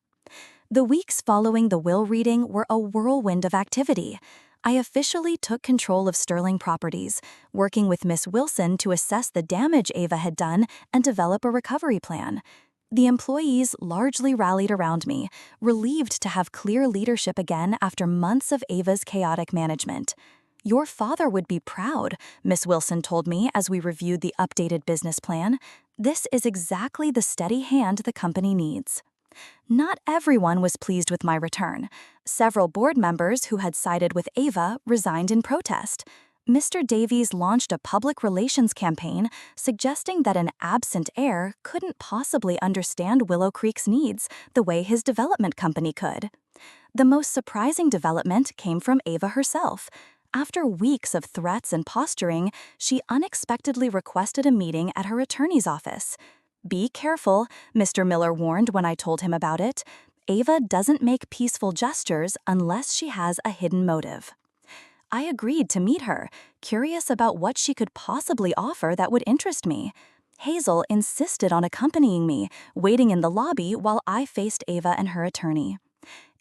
The weeks following the will reading were a whirlwind of activity. I officially took control of Sterling Properties, working with Miss Wilson to assess the damage Ava had done and develop a recovery plan. The employees largely rallied around me, relieved to have clear leadership again after months of Ava's chaotic management. "Your father would be proud," Miss Wilson told me as we reviewed the updated business plan. "This is exactly the steady hand the company needs." Not everyone was pleased with my return. Several board members who had sided with Ava resigned in protest. Mr. Davies launched a public relations campaign suggesting that an absent heir couldn't possibly understand Willow Creek's needs the way his development company could. The most surprising development came from Ava herself. After weeks of threats and posturing, she unexpectedly requested a meeting at her attorney's office. "Be careful," Mr. Miller warned when I told him about it. "Ava doesn't make peaceful gestures unless she has a hidden motive." I agreed to meet her, curious about what she could possibly offer that would interest me. Hazel insisted on accompanying me, waiting in the lobby while I faced Ava and her attorney.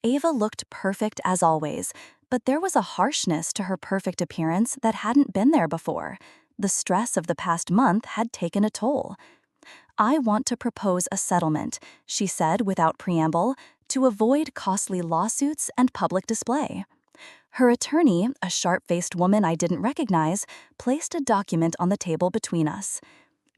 Ava looked perfect as always, but there was a harshness to her perfect appearance that hadn't been there before. The stress of the past month had taken a toll. "I want to propose a settlement," she said without preamble, "to avoid costly lawsuits and public display." Her attorney, a sharp-faced woman I didn't recognize, placed a document on the table between us.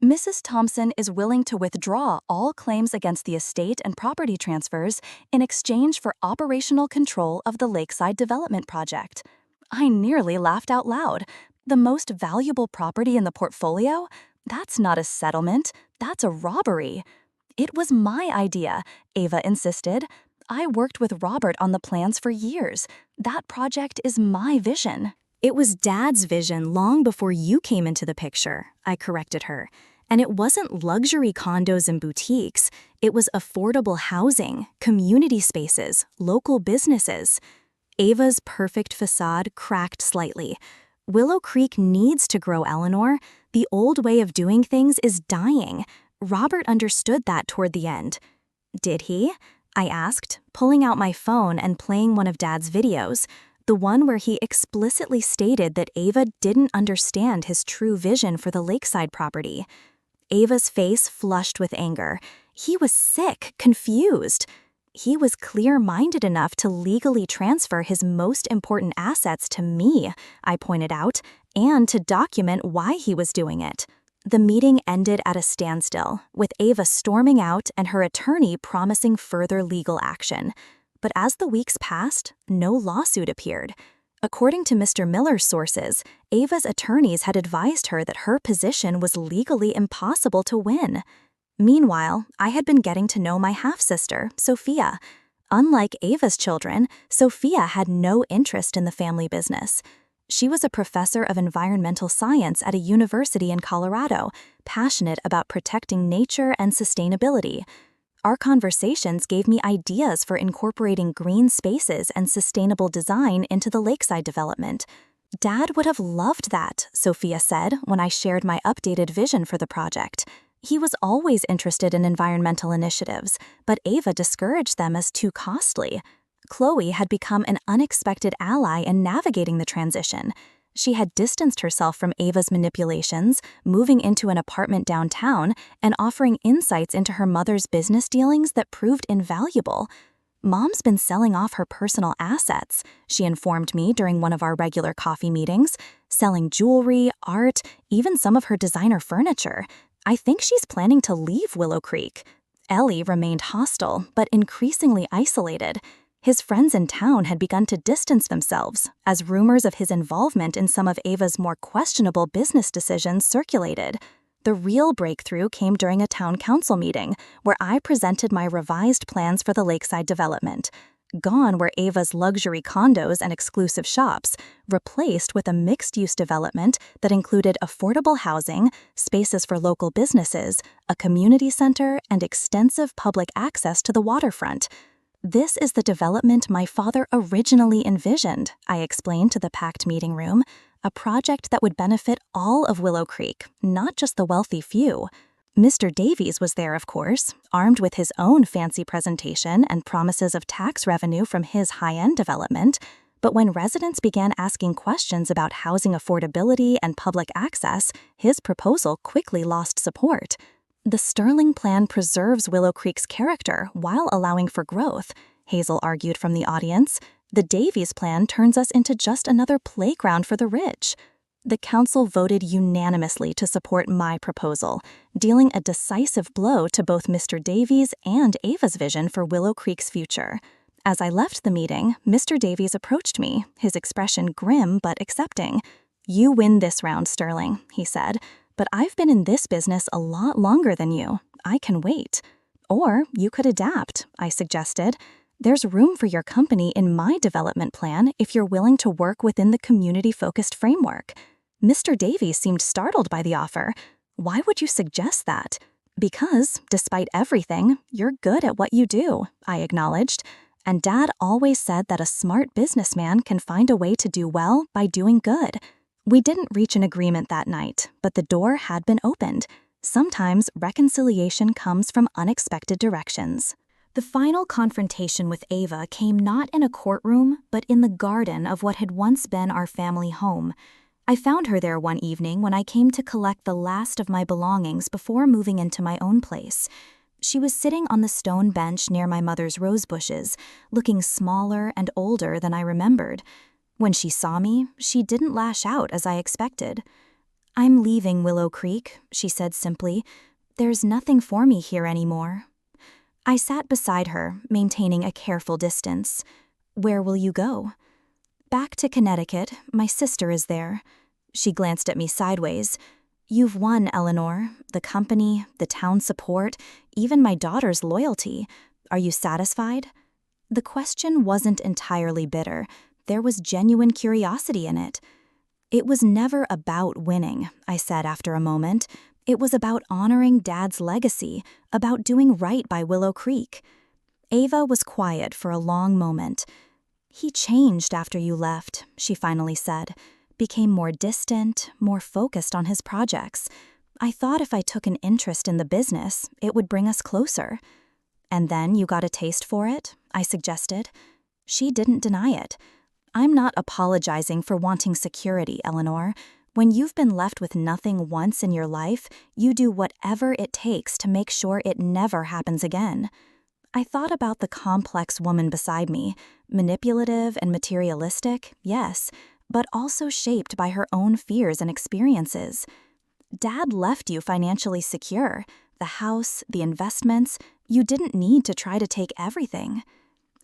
"Mrs. Thompson is willing to withdraw all claims against the estate and property transfers in exchange for operational control of the Lakeside Development Project." I nearly laughed out loud. The most valuable property in the portfolio? That's not a settlement, that's a robbery. "It was my idea," Ava insisted. "I worked with Robert on the plans for years. That project is my vision." "It was Dad's vision long before you came into the picture," I corrected her. "And it wasn't luxury condos and boutiques. It was affordable housing, community spaces, local businesses." Ava's perfect facade cracked slightly. "Willow Creek needs to grow, Eleanor. The old way of doing things is dying. Robert understood that toward the end." "Did he?" I asked, pulling out my phone and playing one of Dad's videos, the one where he explicitly stated that Ava didn't understand his true vision for the lakeside property. Ava's face flushed with anger. He was sick, confused. He was clear-minded enough to legally transfer his most important assets to me, I pointed out, and to document why he was doing it. The meeting ended at a standstill, with Ava storming out and her attorney promising further legal action. But as the weeks passed, no lawsuit appeared. According to Mr. Miller's sources, Ava's attorneys had advised her that her position was legally impossible to win. Meanwhile, I had been getting to know my half-sister, Sophia. Unlike Ava's children, Sophia had no interest in the family business. She was a professor of environmental science at a university in Colorado, passionate about protecting nature and sustainability. Our conversations gave me ideas for incorporating green spaces and sustainable design into the lakeside development. Dad would have loved that, Sophia said when I shared my updated vision for the project. He was always interested in environmental initiatives, but Ava discouraged them as too costly. Chloe had become an unexpected ally in navigating the transition. She had distanced herself from Ava's manipulations, moving into an apartment downtown and offering insights into her mother's business dealings that proved invaluable. Mom's been selling off her personal assets, she informed me during one of our regular coffee meetings, selling jewelry, art, even some of her designer furniture. I think she's planning to leave Willow Creek. Ellie remained hostile, but increasingly isolated. His friends in town had begun to distance themselves as rumors of his involvement in some of Ava's more questionable business decisions circulated. The real breakthrough came during a town council meeting, where I presented my revised plans for the lakeside development. Gone were Ava's luxury condos and exclusive shops, replaced with a mixed-use development that included affordable housing, spaces for local businesses, a community center, and extensive public access to the waterfront. This is the development my father originally envisioned, I explained to the packed meeting room, a project that would benefit all of Willow Creek, not just the wealthy few. Mr. Davies was there, of course, armed with his own fancy presentation and promises of tax revenue from his high-end development. But when residents began asking questions about housing affordability and public access, his proposal quickly lost support. The Sterling plan preserves Willow Creek's character while allowing for growth, Hazel argued from the audience. The Davies plan turns us into just another playground for the rich. The council voted unanimously to support my proposal, dealing a decisive blow to both Mr. Davies and Ava's vision for Willow Creek's future. As I left the meeting, Mr. Davies approached me, his expression grim but accepting. "You win this round, Sterling," he said, "but I've been in this business a lot longer than you. I can wait." "Or you could adapt," I suggested. "There's room for your company in my development plan if you're willing to work within the community-focused framework." Mr. Davies seemed startled by the offer. "Why would you suggest that?" "Because, despite everything, you're good at what you do," I acknowledged. "And Dad always said that a smart businessman can find a way to do well by doing good." We didn't reach an agreement that night, but the door had been opened. Sometimes reconciliation comes from unexpected directions. The final confrontation with Ava came not in a courtroom, but in the garden of what had once been our family home. I found her there one evening when I came to collect the last of my belongings before moving into my own place. She was sitting on the stone bench near my mother's rose bushes, looking smaller and older than I remembered. When she saw me, she didn't lash out as I expected. "I'm leaving Willow Creek," she said simply. "There's nothing for me here anymore." I sat beside her, maintaining a careful distance. "Where will you go?" "Back to Connecticut. My sister is there." She glanced at me sideways. "You've won, Eleanor. The company, the town support, even my daughter's loyalty. Are you satisfied?" The question wasn't entirely bitter. There was genuine curiosity in it. "It was never about winning," I said after a moment. "It was about honoring Dad's legacy, about doing right by Willow Creek." Ava was quiet for a long moment. "He changed after you left," she finally said. "Became more distant, more focused on his projects. I thought if I took an interest in the business, it would bring us closer." "And then you got a taste for it?" I suggested. She didn't deny it. "I'm not apologizing for wanting security, Eleanor. When you've been left with nothing once in your life, you do whatever it takes to make sure it never happens again." I thought about the complex woman beside me, manipulative and materialistic, yes, but also shaped by her own fears and experiences. "Dad left you financially secure. The house, the investments. You didn't need to try to take everything."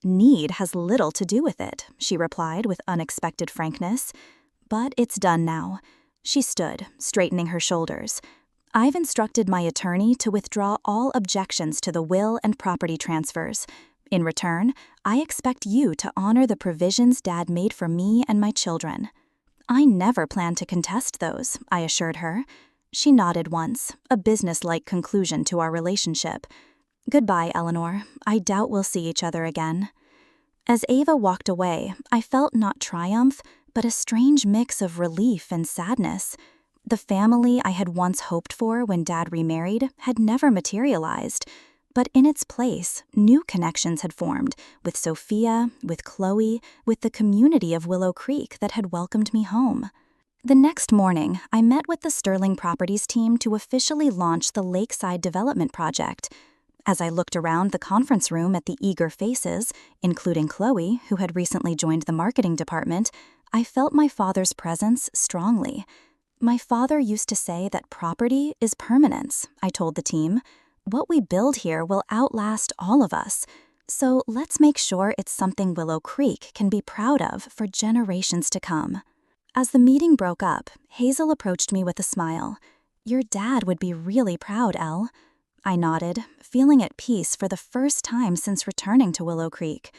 "Need has little to do with it," she replied with unexpected frankness. "But it's done now." She stood, straightening her shoulders. "I've instructed my attorney to withdraw all objections to the will and property transfers. In return, I expect you to honor the provisions Dad made for me and my children." "I never plan to contest those," I assured her. She nodded once, a businesslike conclusion to our relationship. Goodbye, Eleanor. I doubt we'll see each other again. As Ava walked away, I felt not triumph, but a strange mix of relief and sadness. The family I had once hoped for when Dad remarried had never materialized, but in its place, new connections had formed with Sophia, with Chloe, with the community of Willow Creek that had welcomed me home. The next morning, I met with the Sterling Properties team to officially launch the Lakeside Development Project. As I looked around the conference room at the eager faces, including Chloe, who had recently joined the marketing department, I felt my father's presence strongly. My father used to say that property is permanence, I told the team. What we build here will outlast all of us. So let's make sure it's something Willow Creek can be proud of for generations to come. As the meeting broke up, Hazel approached me with a smile. Your dad would be really proud, Elle. I nodded, feeling at peace for the first time since returning to Willow Creek.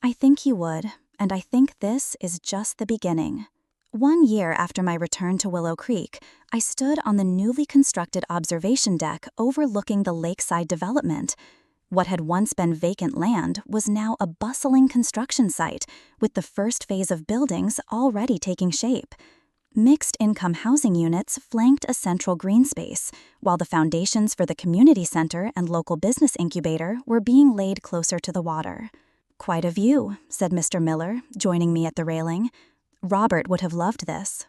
I think he would, and I think this is just the beginning. 1 year after my return to Willow Creek, I stood on the newly constructed observation deck overlooking the lakeside development. What had once been vacant land was now a bustling construction site, with the first phase of buildings already taking shape. Mixed-income housing units flanked a central green space, while the foundations for the community center and local business incubator were being laid closer to the water. Quite a view, said Mr. Miller, joining me at the railing. Robert would have loved this.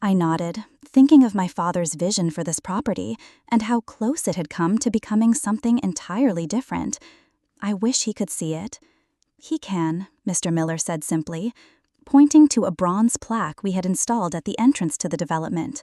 I nodded, thinking of my father's vision for this property and how close it had come to becoming something entirely different. I wish he could see it. He can, Mr. Miller said simply, pointing to a bronze plaque we had installed at the entrance to the development.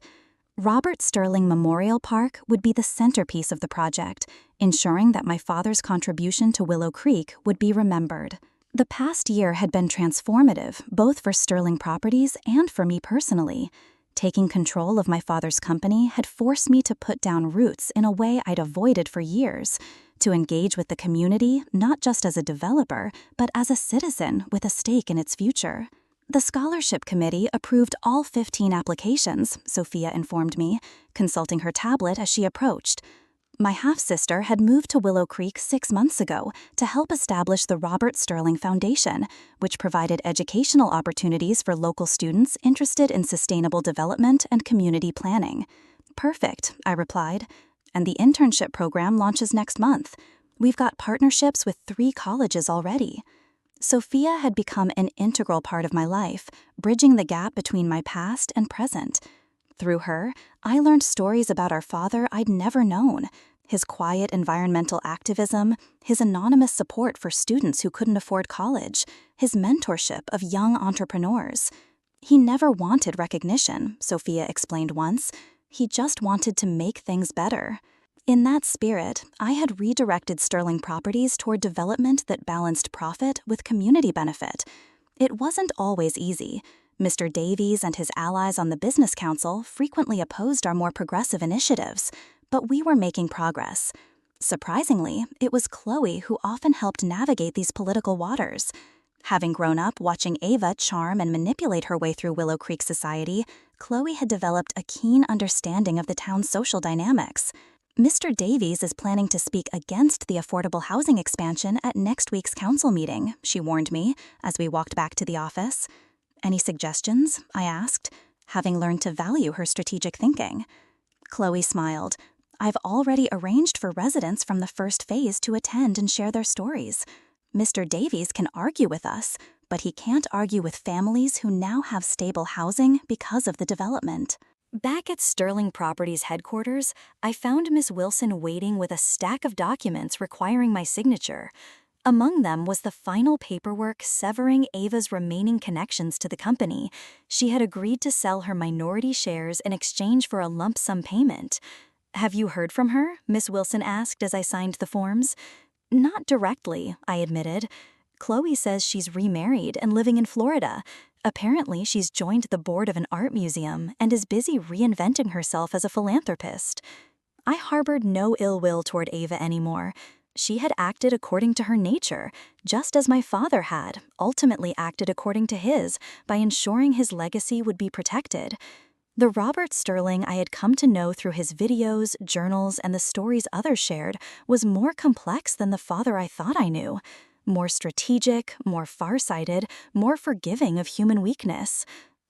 Robert Sterling Memorial Park would be the centerpiece of the project, ensuring that my father's contribution to Willow Creek would be remembered. The past year had been transformative, both for Sterling Properties and for me personally. Taking control of my father's company had forced me to put down roots in a way I'd avoided for years, to engage with the community not just as a developer, but as a citizen with a stake in its future. The scholarship committee approved all 15 applications, Sophia informed me, consulting her tablet as she approached. My half-sister had moved to Willow Creek 6 months ago to help establish the Robert Sterling Foundation, which provided educational opportunities for local students interested in sustainable development and community planning. Perfect, I replied. And the internship program launches next month. We've got partnerships with 3 colleges already. Sophia had become an integral part of my life, bridging the gap between my past and present. Through her, I learned stories about our father I'd never known, his quiet environmental activism, his anonymous support for students who couldn't afford college, his mentorship of young entrepreneurs. He never wanted recognition, Sophia explained once. He just wanted to make things better. In that spirit, I had redirected Sterling Properties toward development that balanced profit with community benefit. It wasn't always easy. Mr. Davies and his allies on the Business Council frequently opposed our more progressive initiatives, but we were making progress. Surprisingly, it was Chloe who often helped navigate these political waters. Having grown up watching Ava charm and manipulate her way through Willow Creek society, Chloe had developed a keen understanding of the town's social dynamics. Mr. Davies is planning to speak against the affordable housing expansion at next week's council meeting, she warned me as we walked back to the office. Any suggestions? I asked, having learned to value her strategic thinking. Chloe smiled. I've already arranged for residents from the first phase to attend and share their stories. Mr. Davies can argue with us, but he can't argue with families who now have stable housing because of the development. Back at Sterling Properties headquarters, I found Miss Wilson waiting with a stack of documents requiring my signature. Among them was the final paperwork severing Ava's remaining connections to the company. She had agreed to sell her minority shares in exchange for a lump sum payment. Have you heard from her? Miss Wilson asked as I signed the forms. Not directly, I admitted. Chloe says she's remarried and living in Florida. Apparently, she's joined the board of an art museum and is busy reinventing herself as a philanthropist. I harbored no ill will toward Ava anymore. She had acted according to her nature, just as my father had ultimately acted according to his by ensuring his legacy would be protected. The Robert Sterling I had come to know through his videos, journals, and the stories others shared was more complex than the father I thought I knew. More strategic, more far-sighted, more forgiving of human weakness.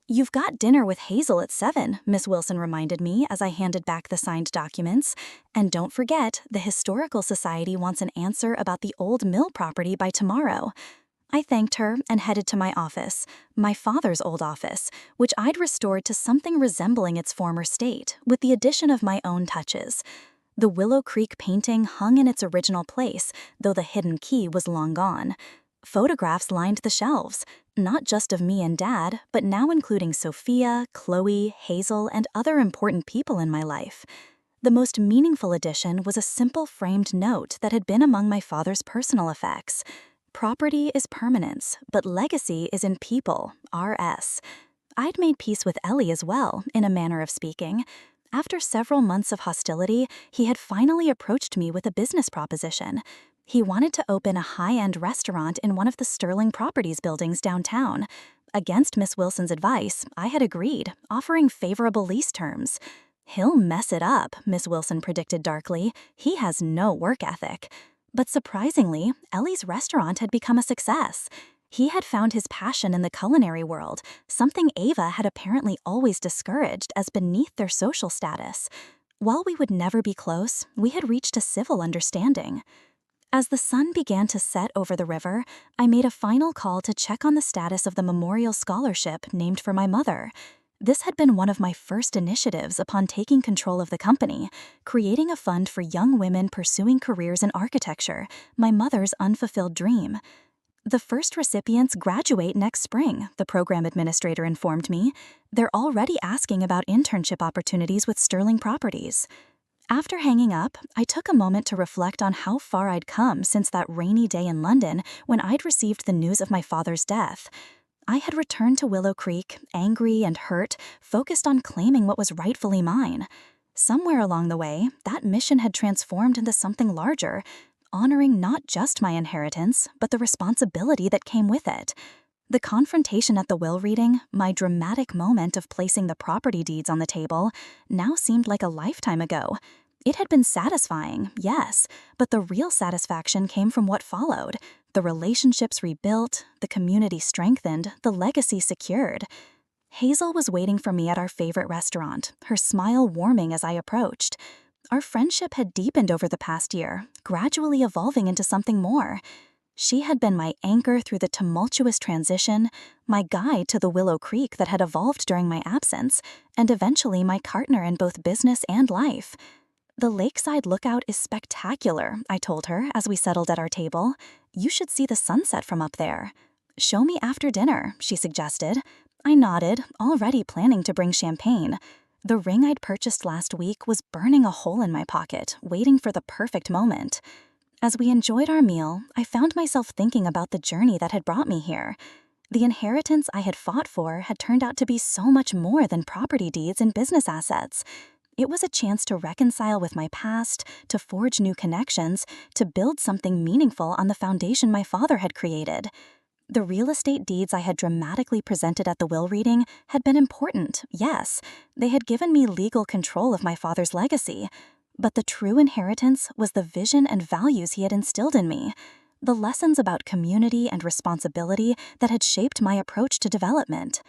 "You've got dinner with Hazel at 7, Miss Wilson reminded me as I handed back the signed documents. "And don't forget, the Historical Society wants an answer about the old mill property by tomorrow." I thanked her and headed to my office, my father's old office, which I'd restored to something resembling its former state, with the addition of my own touches. The Willow Creek painting hung in its original place, though the hidden key was long gone. Photographs lined the shelves, not just of me and Dad, but now including Sophia, Chloe, Hazel, and other important people in my life. The most meaningful addition was a simple framed note that had been among my father's personal effects. "Property is permanence, but legacy is in people, R.S." I'd made peace with Ellie as well, in a manner of speaking. After several months of hostility, he had finally approached me with a business proposition. He wanted to open a high-end restaurant in one of the Sterling Properties buildings downtown. Against Miss Wilson's advice, I had agreed, offering favorable lease terms. "He'll mess it up," Miss Wilson predicted darkly. "He has no work ethic." But surprisingly, Ellie's restaurant had become a success. He had found his passion in the culinary world, something Ava had apparently always discouraged as beneath their social status. While we would never be close, we had reached a civil understanding. As the sun began to set over the river, I made a final call to check on the status of the memorial scholarship named for my mother. This had been one of my first initiatives upon taking control of the company, creating a fund for young women pursuing careers in architecture, my mother's unfulfilled dream. "The first recipients graduate next spring," the program administrator informed me. "They're already asking about internship opportunities with Sterling Properties." After hanging up, I took a moment to reflect on how far I'd come since that rainy day in London when I'd received the news of my father's death. I had returned to Willow Creek, angry and hurt, focused on claiming what was rightfully mine. Somewhere along the way, that mission had transformed into something larger, honoring not just my inheritance, but the responsibility that came with it. The confrontation at the will reading, my dramatic moment of placing the property deeds on the table, now seemed like a lifetime ago. It had been satisfying, yes, but the real satisfaction came from what followed. The relationships rebuilt, the community strengthened, the legacy secured. Hazel was waiting for me at our favorite restaurant, her smile warming as I approached. Our friendship had deepened over the past year, gradually evolving into something more. She had been my anchor through the tumultuous transition, my guide to the Willow Creek that had evolved during my absence, and eventually my partner in both business and life. "The lakeside lookout is spectacular," I told her as we settled at our table. "You should see the sunset from up there." "Show me after dinner," she suggested. I nodded, already planning to bring champagne. The ring I'd purchased last week was burning a hole in my pocket, waiting for the perfect moment. As we enjoyed our meal, I found myself thinking about the journey that had brought me here. The inheritance I had fought for had turned out to be so much more than property deeds and business assets. It was a chance to reconcile with my past, to forge new connections, to build something meaningful on the foundation my father had created. The real estate deeds I had dramatically presented at the will reading had been important, yes. They had given me legal control of my father's legacy. But the true inheritance was the vision and values he had instilled in me, the lessons about community and responsibility that had shaped my approach to development.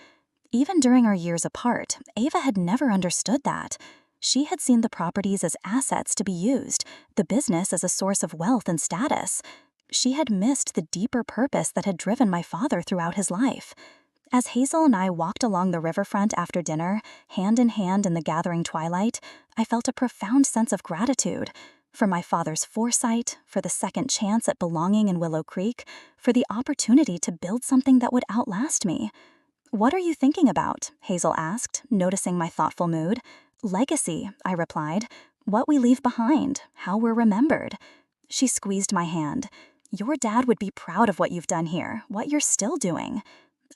Even during our years apart, Ava had never understood that. She had seen the properties as assets to be used, the business as a source of wealth and status. She had missed the deeper purpose that had driven my father throughout his life. As Hazel and I walked along the riverfront after dinner, hand in hand in the gathering twilight, I felt a profound sense of gratitude for my father's foresight, for the second chance at belonging in Willow Creek, for the opportunity to build something that would outlast me. "What are you thinking about?" Hazel asked, noticing my thoughtful mood. "Legacy," I replied. "What we leave behind, how we're remembered." She squeezed my hand. "Your dad would be proud of what you've done here, what you're still doing."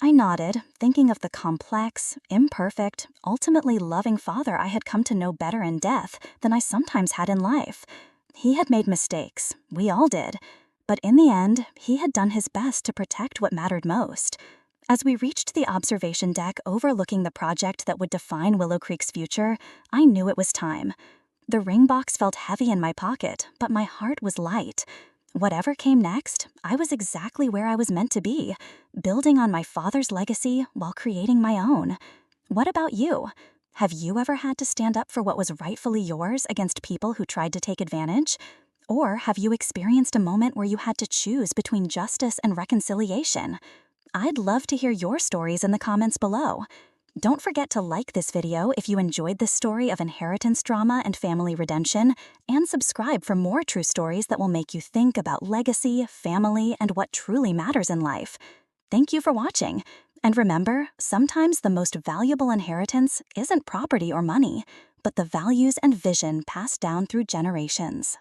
I nodded, thinking of the complex, imperfect, ultimately loving father I had come to know better in death than I sometimes had in life. He had made mistakes, we all did, but in the end, he had done his best to protect what mattered most. As we reached the observation deck overlooking the project that would define Willow Creek's future, I knew it was time. The ring box felt heavy in my pocket, but my heart was light. Whatever came next, I was exactly where I was meant to be, building on my father's legacy while creating my own. What about you? Have you ever had to stand up for what was rightfully yours against people who tried to take advantage? Or have you experienced a moment where you had to choose between justice and reconciliation? I'd love to hear your stories in the comments below. Don't forget to like this video if you enjoyed this story of inheritance drama and family redemption, and subscribe for more true stories that will make you think about legacy, family, and what truly matters in life. Thank you for watching. And remember, sometimes the most valuable inheritance isn't property or money, but the values and vision passed down through generations.